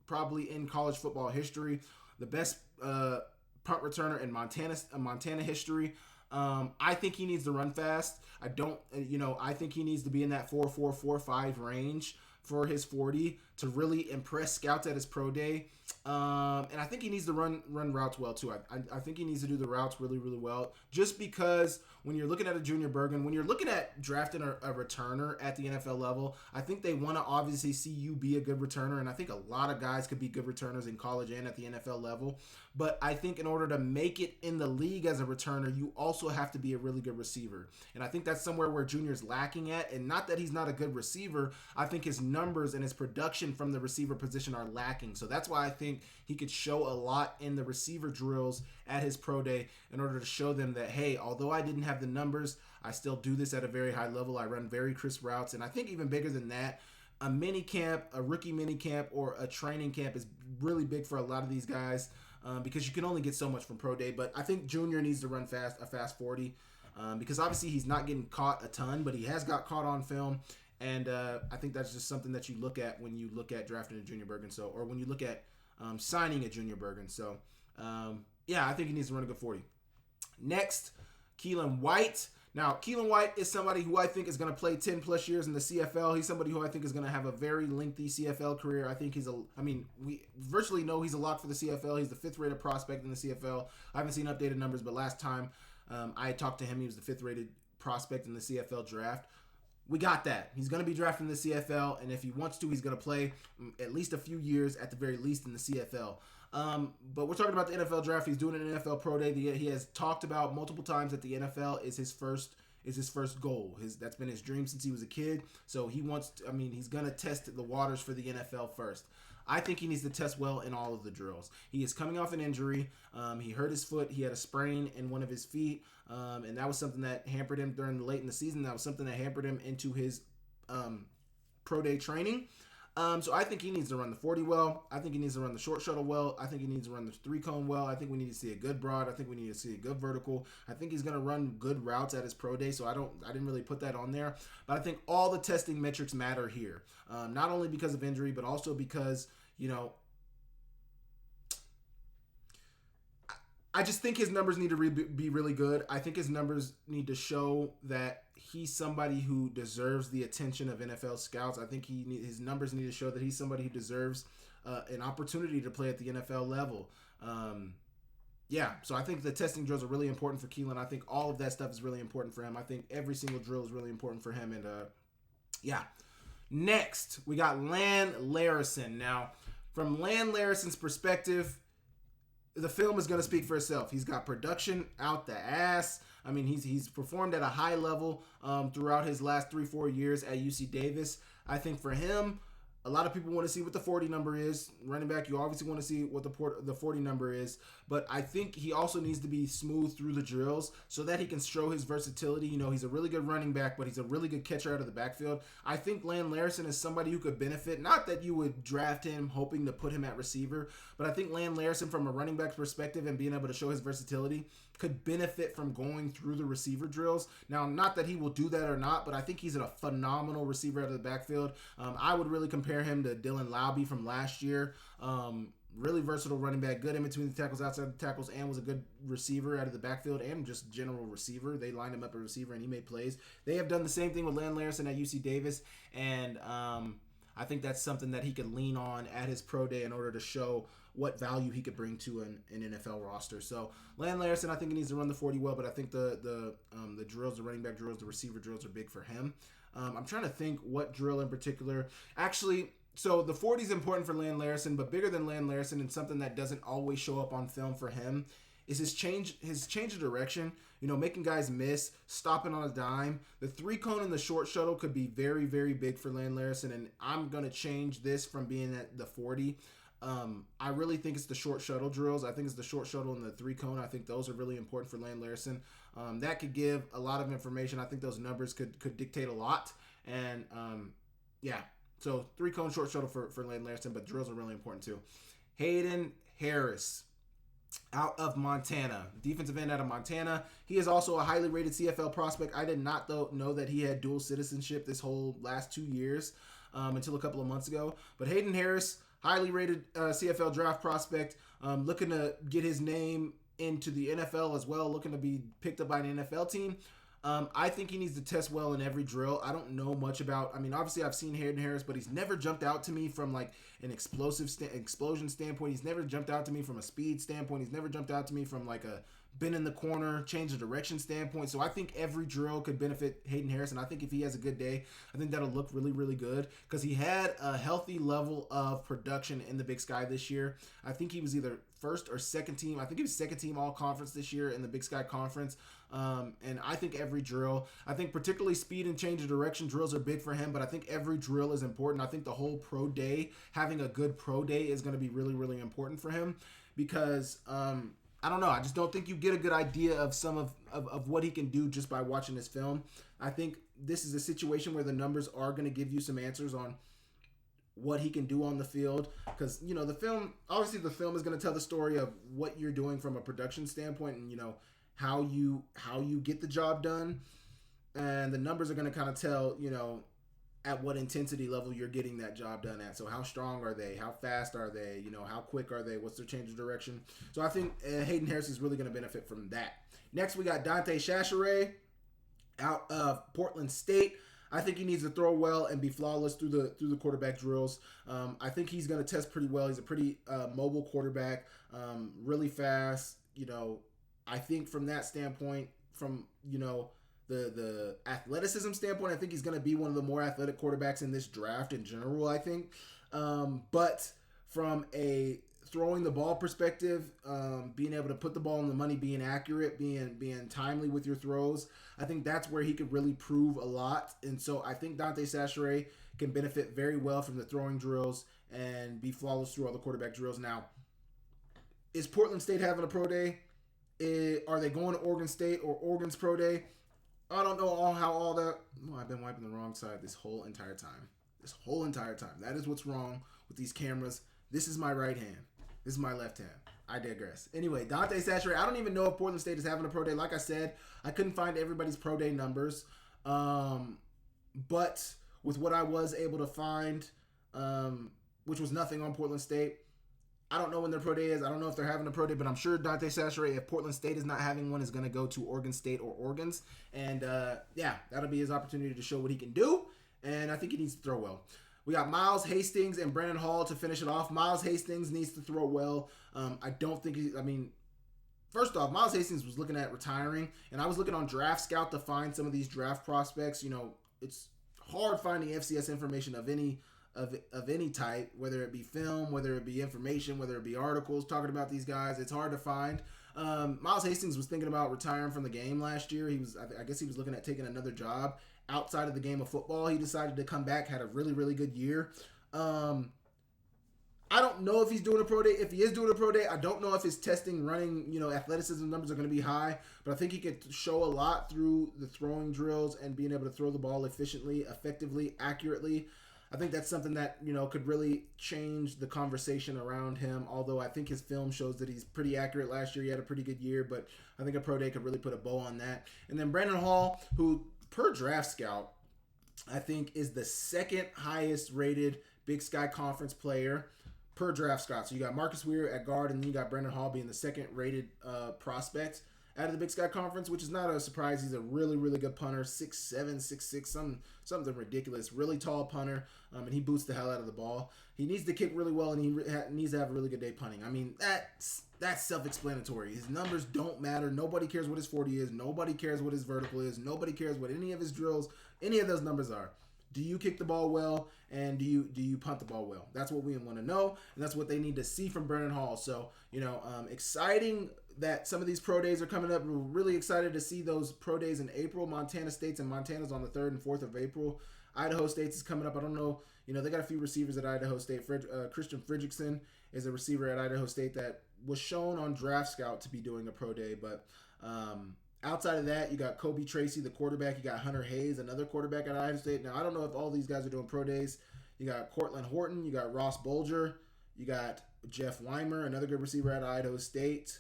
probably in college football history, the best punt returner in Montana history. I think he needs to run fast. I think he needs to be in that 4.4, 4.5 range for his 40 to really impress scouts at his pro day. And I think he needs to run routes well too. I think he needs to do the routes really, really well, just because when you're looking at a Junior Bergen, when you're looking at drafting a returner at the NFL level, I think they want to obviously see you be a good returner. And I think a lot of guys could be good returners in college and at the NFL level. But I think in order to make it in the league as a returner, you also have to be a really good receiver. And I think that's somewhere where Junior's lacking at. And not that he's not a good receiver. I think his numbers and his production from the receiver position are lacking. So that's why I think he could show a lot in the receiver drills at his pro day in order to show them that, hey, although I didn't have the numbers, I still do this at a very high level. I run very crisp routes. And I think even bigger than that, a mini camp, a rookie mini camp, or a training camp is really big for a lot of these guys because you can only get so much from pro day. But I think Junior needs to run a fast 40 because obviously he's not getting caught a ton, but he has got caught on film. And I think that's just something that you look at when you look at drafting a Junior Bergen. So, or when you look at signing a Junior Bergen. So, yeah, I think he needs to run a good 40. Next, Keelan White. Now, Keelan White is somebody who I think is going to play 10 plus years in the CFL. He's somebody who I think is going to have a very lengthy CFL career. I think we virtually know he's a lock for the CFL. He's the 5th rated prospect in the CFL. I haven't seen updated numbers, but last time I talked to him, he was the 5th rated prospect in the CFL draft. We got that. He's going to be drafted in the CFL, and if he wants to, he's going to play at least a few years at the very least in the CFL. But we're talking about the NFL draft. He's doing an NFL Pro Day. He has talked about multiple times that the NFL is his first goal. That's been his dream since he was a kid. So he wants to, he's going to test the waters for the NFL first. I think he needs to test well in all of the drills. He is coming off an injury. He hurt his foot. He had a sprain in one of his feet. And that was something that hampered him late in the season. That was something that hampered him into his Pro Day training. So I think he needs to run the 40 well. I think he needs to run the short shuttle well. I think he needs to run the 3-cone well. I think we need to see a good broad. I think we need to see a good vertical. I think he's going to run good routes at his pro day, so I didn't really put that on there. But I think all the testing metrics matter here, not only because of injury, but also because, I just think his numbers need to be really good. I think his numbers need to show that he's somebody who deserves the attention of NFL scouts. I think his numbers need to show that he's somebody who deserves an opportunity to play at the NFL level. So I think the testing drills are really important for Keelan. I think all of that stuff is really important for him. I think every single drill is really important for him. And next, we got Lan Larison. Now, from Lan Larison's perspective, the film is going to speak for itself. He's got production out the ass. He's performed at a high level throughout his last 3-4 years at UC Davis. I think for him, a lot of people want to see what the 40 number is. Running back, you obviously want to see what the 40 number is. But I think he also needs to be smooth through the drills so that he can show his versatility. He's a really good running back, but he's a really good catcher out of the backfield. I think Lan Larison is somebody who could benefit. Not that you would draft him hoping to put him at receiver, but I think Lan Larison, from a running back perspective and being able to show his versatility, could benefit from going through the receiver drills. Now, not that he will do that or not, but I think he's a phenomenal receiver out of the backfield. I would really compare him to Dylan Laube from last year. Really versatile running back, good in between the tackles, outside the tackles, and was a good receiver out of the backfield and just general receiver. They lined him up a receiver and he made plays. They have done the same thing with Lan Larison at UC Davis, and I think that's something that he could lean on at his pro day in order to show what value he could bring to an NFL roster. So Lan Larison, I think he needs to run the 40 well, but I think the drills, the running back drills, the receiver drills are big for him. I'm trying to think what drill in particular. Actually, so the 40 is important for Lan Larison, but bigger than Lan Larison and something that doesn't always show up on film for him is his change of direction. Making guys miss, stopping on a dime. The 3-cone and the short shuttle could be very, very big for Lan Larison, and I'm going to change this from being at the 40. I really think it's the short shuttle drills. I think it's the short shuttle and the 3-cone. I think those are really important for Lan Larison. That could give a lot of information. I think those numbers could dictate a lot. And so 3-cone short shuttle for Lan Larison, but drills are really important too. Hayden Harris out of Montana, defensive end out of Montana. He is also a highly rated CFL prospect. I did not know that he had dual citizenship this whole last 2 years until a couple of months ago. But Hayden Harris, highly rated CFL draft prospect, looking to get his name into the NFL as well, looking to be picked up by an NFL team. I think he needs to test well in every drill. I don't know much about, obviously I've seen Hayden Harris, but he's never jumped out to me from like an explosion standpoint. He's never jumped out to me from a speed standpoint. He's never jumped out to me from like a bend in the corner, change of direction standpoint. So I think every drill could benefit Hayden Harris, and I think if he has a good day, I think that'll look really, really good because he had a healthy level of production in the Big Sky this year. I think he was either first or second team. I think he was second team all conference this year in the Big Sky Conference. And I think every drill, I think particularly speed and change of direction drills are big for him, but I think every drill is important. I think the whole pro day, having a good pro day is going to be really, really important for him because, I don't know. I just don't think you get a good idea of some of what he can do just by watching this film. I think this is a situation where the numbers are going to give you some answers on what he can do on the field, because the film is going to tell the story of what you're doing from a production standpoint, and how you get the job done, and the numbers are going to kind of tell at what intensity level you're getting that job done at. So how strong are they? How fast are they? How quick are they? What's their change of direction? So I think Hayden Harris is really going to benefit from that. Next, we got Dante Chachere out of Portland State. I think he needs to throw well and be flawless through the quarterback drills. I think he's going to test pretty well. He's a pretty mobile quarterback, really fast. I think from that standpoint, from the athleticism standpoint, I think he's going to be one of the more athletic quarterbacks in this draft in general, I think. But from a throwing the ball perspective, being able to put the ball on the money, being accurate, being timely with your throws, I think that's where he could really prove a lot. And so I think Dante Chachere can benefit very well from the throwing drills and be flawless through all the quarterback drills. Now, is Portland State having a pro day? Are they going to Oregon State or Oregon's pro day? I don't know how all that... Oh, I've been wiping the wrong side this whole entire time. That is what's wrong with these cameras. This is my right hand. This is my left hand. I digress. Anyway, Dante Chachere, I don't even know if Portland State is having a pro day. Like I said, I couldn't find everybody's pro day numbers. But with what I was able to find, which was nothing on Portland State, I don't know when their pro day is. I don't know if they're having a pro day, but I'm sure Dante Chachere, if Portland State is not having one, is going to go to Oregon State or Oregon's. And, that'll be his opportunity to show what he can do. And I think he needs to throw well. We got Miles Hastings and Brandon Hall to finish it off. Miles Hastings needs to throw well. I don't think first off, Miles Hastings was looking at retiring, and I was looking on Draft Scout to find some of these draft prospects. It's hard finding FCS information of any type, whether it be film, whether it be information, whether it be articles talking about these guys. It's hard to find. Miles Hastings was thinking about retiring from the game last year. I guess he was looking at taking another job outside of the game of football. He decided to come back, had a really, really good year. I don't know if he's doing a pro day. If he is doing a pro day, I don't know if his testing, running, athleticism numbers are going to be high, but I think he could show a lot through the throwing drills and being able to throw the ball efficiently, effectively, accurately. I think that's something that, could really change the conversation around him, although I think his film shows that he's pretty accurate last year. He had a pretty good year, but I think a pro day could really put a bow on that. And then Brandon Hall, who per Draft Scout, I think is the second highest rated Big Sky Conference player per Draft Scout. So you got Marcus Weir at guard, and then you got Brandon Hall being the second rated prospect out of the Big Sky Conference, which is not a surprise. He's a really, really good punter, 6'7", 6'6", something ridiculous. Really tall punter, and he boots the hell out of the ball. He needs to kick really well, and he needs to have a really good day punting. I mean, that's self-explanatory. His numbers don't matter. Nobody cares what his 40 is. Nobody cares what his vertical is. Nobody cares what any of his drills, any of those numbers are. Do you kick the ball well, and do you punt the ball well? That's what we want to know, and that's what they need to see from Brandon Hall. So, exciting that some of these pro days are coming up. We're really excited to see those pro days in April. Montana State's and Montana's on the 3rd and 4th of April. Idaho State's is coming up. I don't know. They got a few receivers at Idaho State. Christian Fredrickson is a receiver at Idaho State that was shown on Draft Scout to be doing a pro day, but outside of that, you got Kobe Tracy, the quarterback. You got Hunter Hayes, another quarterback at Idaho State. Now, I don't know if all these guys are doing pro days. You got Cortland Horton. You got Ross Bolger. You got Jeff Weimer, another good receiver at Idaho State.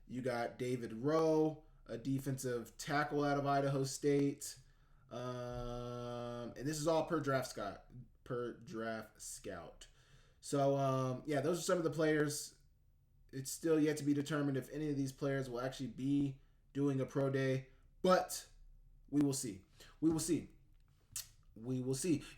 You got David Rowe, a defensive tackle out of Idaho State. And this is all per Draft Scout. So, those are some of the players. It's still yet to be determined if any of these players will actually be doing a pro day, but we will see. You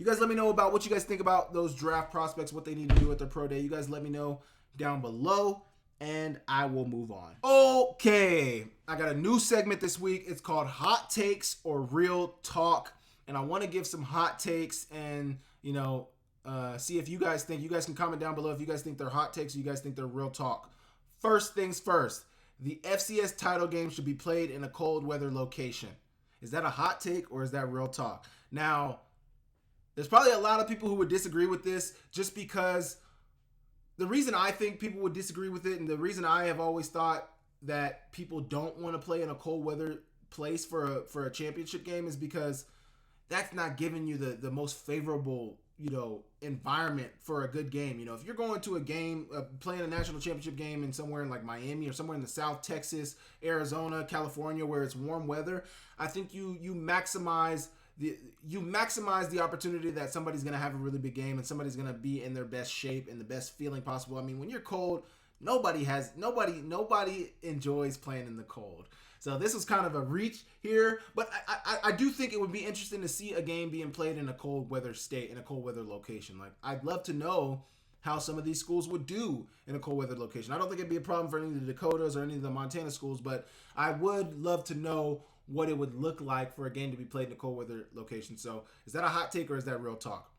guys let me know about what you guys think about those draft prospects, what they need to do at their pro day. You guys let me know down below, and I will move on. Okay, I got a new segment this week. It's called Hot Takes or Real Talk, and I want to give some hot takes and, see if you guys think. You guys can comment down below if you guys think they're hot takes or you guys think they're real talk. First things first. The FCS title game should be played in a cold weather location. Is that a hot take or is that real talk? Now, there's probably a lot of people who would disagree with this just because the reason I think people would disagree with it and the reason I have always thought that people don't want to play in a cold weather place for a championship game is because that's not giving you the most favorable, environment for a good game. If you're going to a game, playing a national championship game in somewhere in like Miami or somewhere in the South, Texas, Arizona, California, where it's warm weather, I think you maximize the opportunity that somebody's going to have a really big game and somebody's going to be in their best shape and the best feeling possible. I mean, when you're cold, nobody enjoys playing in the cold. So this was kind of a reach here, but I do think it would be interesting to see a game being played in a cold weather state, in a cold weather location. Like, I'd love to know how some of these schools would do in a cold weather location. I don't think it'd be a problem for any of the Dakotas or any of the Montana schools, but I would love to know what it would look like for a game to be played in a cold weather location. So is that a hot take or is that real talk?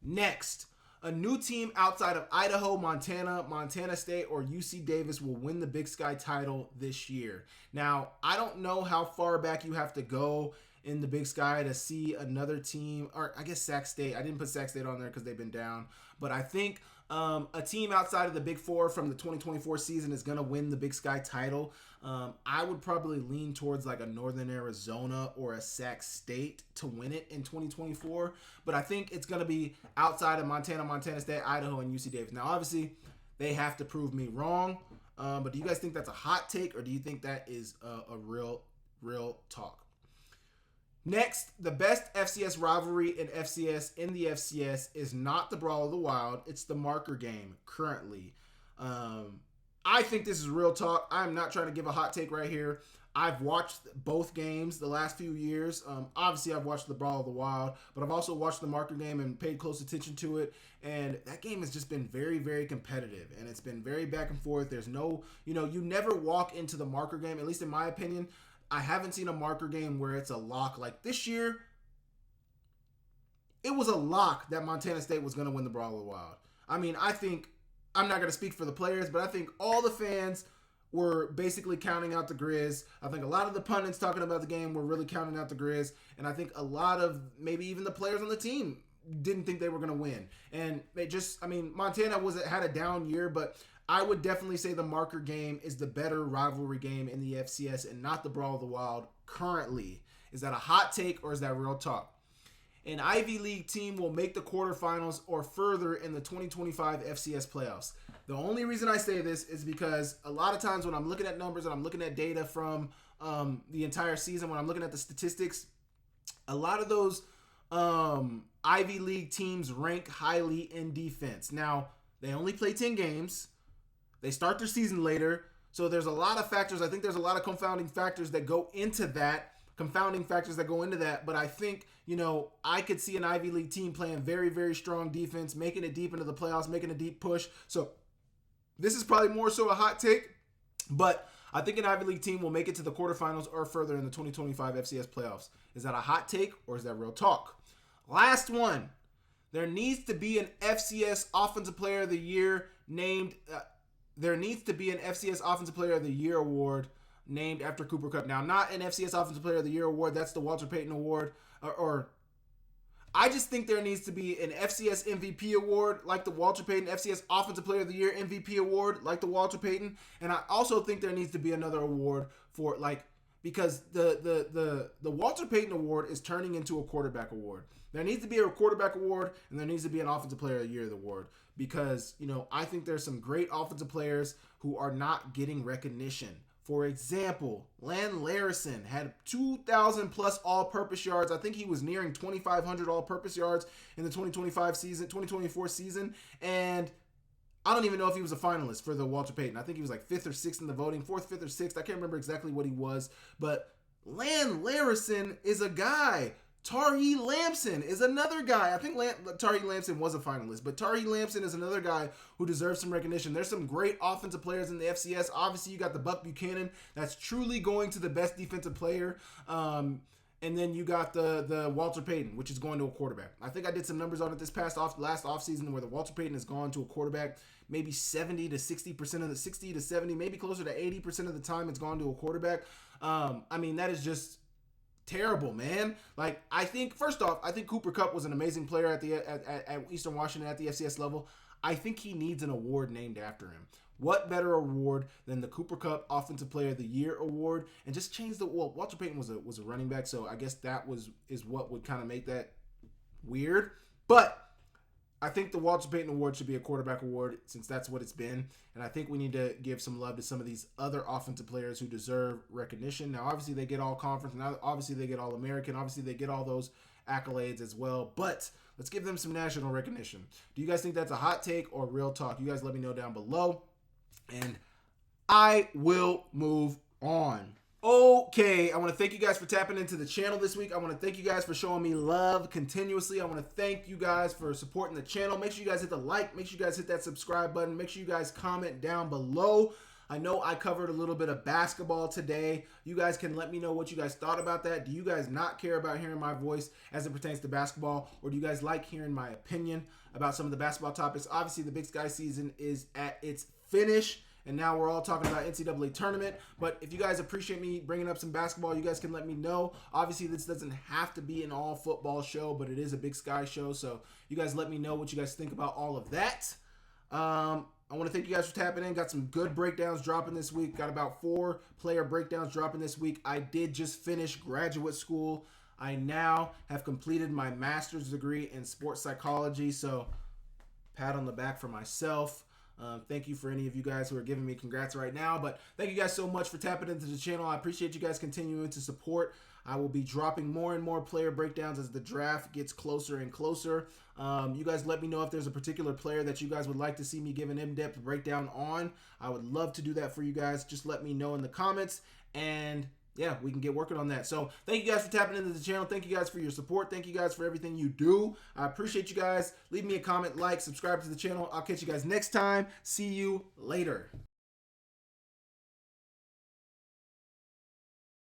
Next, a new team outside of Idaho, Montana, Montana State, or UC Davis will win the Big Sky title this year. Now, I don't know how far back you have to go in the Big Sky to see another team, or I guess Sac State. I didn't put Sac State on there because they've been down. But I think a team outside of the Big Four from the 2024 season is going to win the Big Sky title. I would probably lean towards like a Northern Arizona or a Sac State to win it in 2024. But I think it's going to be outside of Montana, Montana State, Idaho, and UC Davis. Now, obviously, they have to prove me wrong. But do you guys think that's a hot take, or do you think that is a real talk? Next, the best FCS rivalry in the FCS is not the Brawl of the Wild. It's the marker game currently. I think this is real talk. I'm not trying to give a hot take right here. I've watched both games the last few years. Obviously, I've watched the Brawl of the Wild, but I've also watched the marker game and paid close attention to it. And that game has just been very, very competitive, and it's been very back and forth. There's no, you never walk into the marker game, at least in my opinion. I haven't seen a marker game where it's a lock. Like this year, it was a lock that Montana State was going to win the Brawl of the Wild. I mean, I'm not going to speak for the players, but I think all the fans were basically counting out the Griz. I think a lot of the pundits talking about the game were really counting out the Griz. And I think a lot of maybe even the players on the team didn't think they were going to win. And Montana had a down year, but I would definitely say the marker game is the better rivalry game in the FCS and not the Brawl of the Wild currently. Is that a hot take or is that real talk? An Ivy League team will make the quarterfinals or further in the 2025 FCS playoffs. The only reason I say this is because a lot of times when I'm looking at numbers and I'm looking at data from the entire season, when I'm looking at the statistics, a lot of those Ivy League teams rank highly in defense. Now, they only play 10 games. They start their season later. So there's a lot of factors. I think there's a lot of confounding factors that go into that. But I think, I could see an Ivy League team playing very, very strong defense, making it deep into the playoffs, making a deep push. So this is probably more so a hot take, but I think an Ivy League team will make it to the quarterfinals or further in the 2025 FCS playoffs. Is that a hot take or is that real talk? Last one. There needs to be an FCS Offensive Player of the Year named. There needs to be an FCS Offensive Player of the Year award named after Cooper Kupp. Now, not an FCS Offensive Player of the Year award. That's the Walter Payton Award. I just think there needs to be an FCS MVP award like the Walter Payton, FCS Offensive Player of the Year MVP award like the Walter Payton. And I also think there needs to be another award for because the Walter Payton Award is turning into a quarterback award. There needs to be a quarterback award and there needs to be an Offensive Player of the Year award because, I think there's some great offensive players who are not getting recognition. For example, Lan Larison had 2,000 plus all-purpose yards. I think he was nearing 2,500 all-purpose yards in the 2024 season. And I don't even know if he was a finalist for the Walter Payton. I think he was like 5th or 6th in the voting, 4th, 5th, or 6th. I can't remember exactly what he was. But Lan Larison is a guy. Tari Lampson is another guy. I think Tari Lampson was a finalist, but Tari Lampson is another guy who deserves some recognition. There's some great offensive players in the FCS. Obviously, you got the Buck Buchanan. That's truly going to the best defensive player. And then you got the Walter Payton, which is going to a quarterback. I think I did some numbers on it last offseason where the Walter Payton has gone to a quarterback maybe 70 to 60% of the 60 to 70, maybe closer to 80% of the time it's gone to a quarterback. That is just terrible, man. I think Cooper Kupp was an amazing player at Eastern Washington at the FCS level. I think he needs an award named after him. What better award than the Cooper Kupp Offensive Player of the Year award? And just change Walter Payton was a running back, so I guess is what would kind of make that weird. But think the Walter Payton Award should be a quarterback award since that's what it's been. And I think we need to give some love to some of these other offensive players who deserve recognition. Now, obviously, they get all conference. Now, obviously, they get all American. Obviously, they get all those accolades as well. But let's give them some national recognition. Do you guys think that's a hot take or real talk? You guys let me know down below. And I will move on. Okay, I want to thank you guys for tapping into the channel this week. I want to thank you guys for showing me love continuously. I want to thank you guys for supporting the channel. Make sure you guys hit the like. Make sure you guys hit that subscribe button. Make sure you guys comment down below. I know I covered a little bit of basketball today. You guys can let me know what you guys thought about that. Do you guys not care about hearing my voice as it pertains to basketball? Or do you guys like hearing my opinion about some of the basketball topics? Obviously, the Big Sky season is at its finish. And now we're all talking about NCAA tournament. But if you guys appreciate me bringing up some basketball, you guys can let me know. Obviously, this doesn't have to be an all football show, but it is a Big Sky show. So you guys let me know what you guys think about all of that. I want to thank you guys for tapping in. Got some good breakdowns dropping this week. Got about 4 player breakdowns dropping this week. I did just finish graduate school. I now have completed my master's degree in sports psychology. So pat on the back for myself. Thank you for any of you guys who are giving me congrats right now. But thank you guys so much for tapping into the channel. I appreciate you guys continuing to support. I will be dropping more and more player breakdowns as the draft gets closer and closer. You guys let me know if there's a particular player that you guys would like to see me give an in-depth breakdown on. I would love to do that for you guys. Just let me know in the comments. And yeah, we can get working on that. So thank you guys for tapping into the channel. Thank you guys for your support. Thank you guys for everything you do. I appreciate you guys. Leave me a comment, like, subscribe to the channel. I'll catch you guys next time. See you later.